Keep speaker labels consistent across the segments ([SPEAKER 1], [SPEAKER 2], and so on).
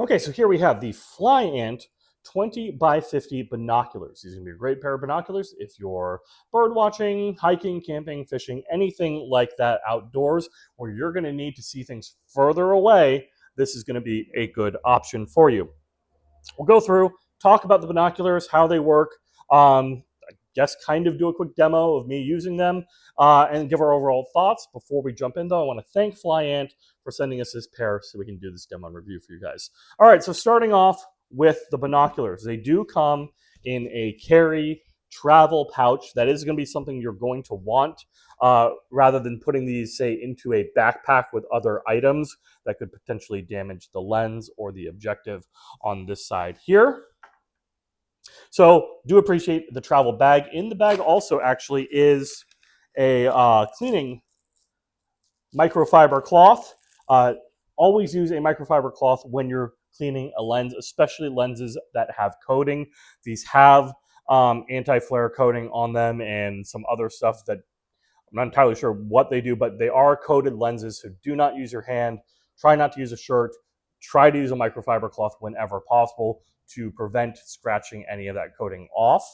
[SPEAKER 1] Okay, so here we have the Flyant 20 by 50 binoculars. These are going to be a great pair of binoculars if you're bird watching, hiking, camping, fishing, anything like that outdoors where you're going to need to see things further away. This is going to be a good option for you. We'll go through, talk about the binoculars, how they work, I guess kind of do a quick demo of me using them, and give our overall thoughts. Before we jump in, though, I want to thank Flyant for sending us this pair so we can do this demo and review for you guys. All right, so starting off with the binoculars. They do come in a carry travel pouch. That is going to be something you're going to want rather than putting these, say, into a backpack with other items that could potentially damage the lens or the objective on this side here. So do appreciate the travel bag. In the bag also actually is a cleaning microfiber cloth. Always use a microfiber cloth when you're cleaning a lens, especially lenses that have coating. These have anti-flare coating on them and some other stuff that I'm not entirely sure what they do, but they are coated lenses, so do not use your hand. Try not to use a shirt. Try to use a microfiber cloth whenever possible to prevent scratching any of that coating off.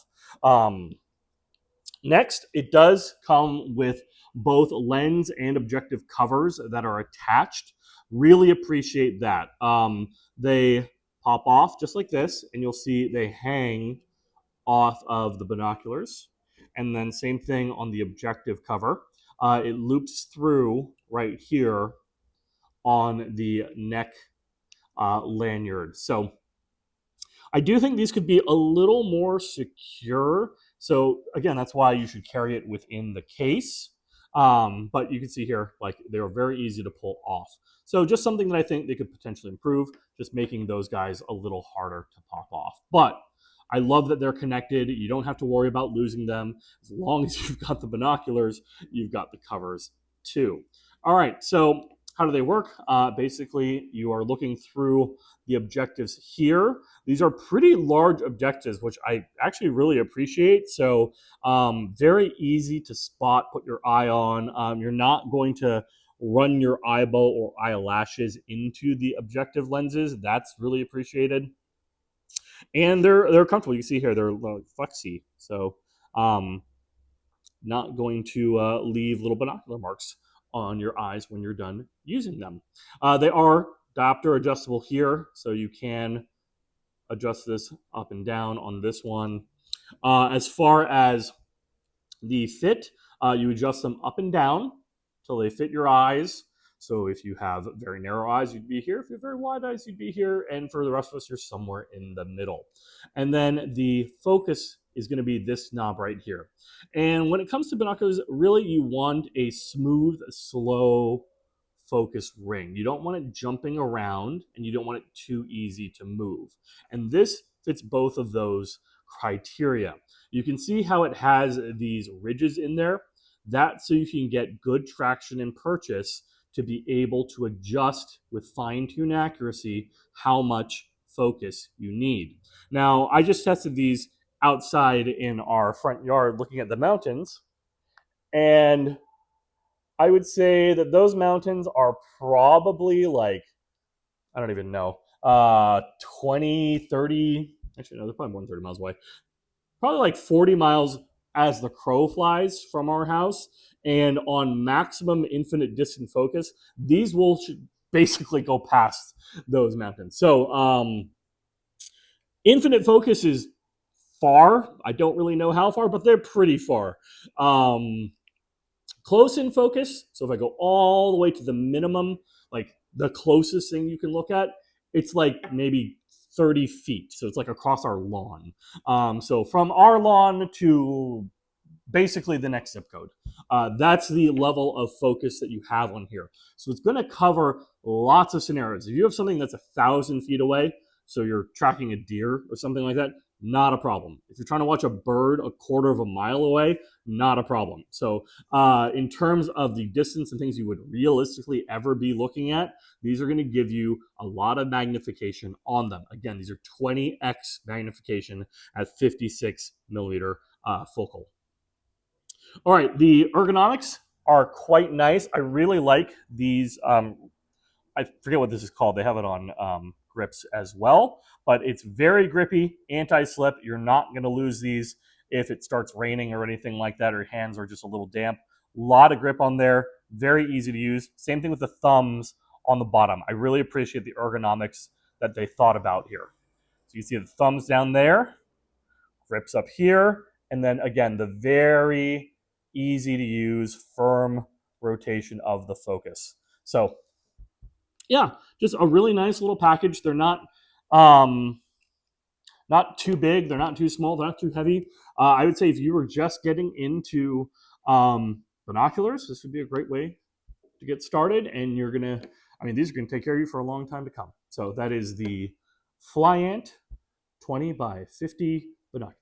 [SPEAKER 1] Next, it does come with both lens and objective covers that are attached. Really appreciate that. They pop off just like this, and you'll see they hang off of the binoculars. And then same thing on the objective cover. It loops through right here on the neck lanyard. So I do think these could be a little more secure. So again, that's why you should carry it within the case. But you can see here, like they're very easy to pull off. So just something that I think they could potentially improve, just making those guys a little harder to pop off. But I love that they're connected. You don't have to worry about losing them. As long as you've got the binoculars, you've got the covers too. All right, so how do they work? Basically, you are looking through the objectives here. These are pretty large objectives, which I actually really appreciate. So very easy to spot, put your eye on. You're not going to run your eyeball or eyelashes into the objective lenses. That's really appreciated. And they're comfortable. You can see here, they're flexy. So not going to leave little binocular marks on your eyes when you're done using them. They are diopter adjustable here, so you can adjust this up and down on this one. As far as the fit, you adjust them up and down till they fit your eyes. So if you have very narrow eyes, you'd be here. If you have very wide eyes, you'd be here. And for the rest of us, you're somewhere in the middle. And then the focus is going to be this knob right here. And when it comes to binoculars, really you want a smooth, slow focus ring. You don't want it jumping around, and you don't want it too easy to move. And this fits both of those criteria. You can see how it has these ridges in there. That's so you can get good traction and purchase to be able to adjust with fine-tune accuracy how much focus you need. Now, I just tested these outside in our front yard looking at the mountains, and I would say that those mountains are probably like, I don't even know, 20, 30, actually, no, they're probably more than 30 miles away. Probably like 40 miles as the crow flies from our house. And on maximum infinite distant focus, these will basically go past those mountains. So infinite focus is far. I don't really know how far, but they're pretty far. Close in focus, so if I go all the way to the minimum, like the closest thing you can look at, it's like maybe 30 feet. So it's like across our lawn. So from our lawn to basically the next zip code. That's the level of focus that you have on here. So it's going to cover lots of scenarios. If you have something that's 1,000 feet away, so you're tracking a deer or something like that, not a problem. If you're trying to watch a bird a quarter of a mile away, not a problem. So in terms of the distance and things you would realistically ever be looking at, these are going to give you a lot of magnification on them. Again, these are 20x magnification at 56 millimeter focal. All right, the ergonomics are quite nice. I really like these. I forget what this is called. They have it on grips as well. But it's very grippy, anti-slip. You're not going to lose these if it starts raining or anything like that, or your hands are just a little damp. A lot of grip on there, very easy to use. Same thing with the thumbs on the bottom. I really appreciate the ergonomics that they thought about here. So you see the thumbs down there, grips up here, and then again, the very easy to use, firm rotation of the focus. So yeah, just a really nice little package. They're not too big, they're not too small, they're not too heavy. I would say if you were just getting into binoculars, this would be a great way to get started. And you're gonna, I mean, these are gonna take care of you for a long time to come. So that is the Flyant 20 by 50 binoculars.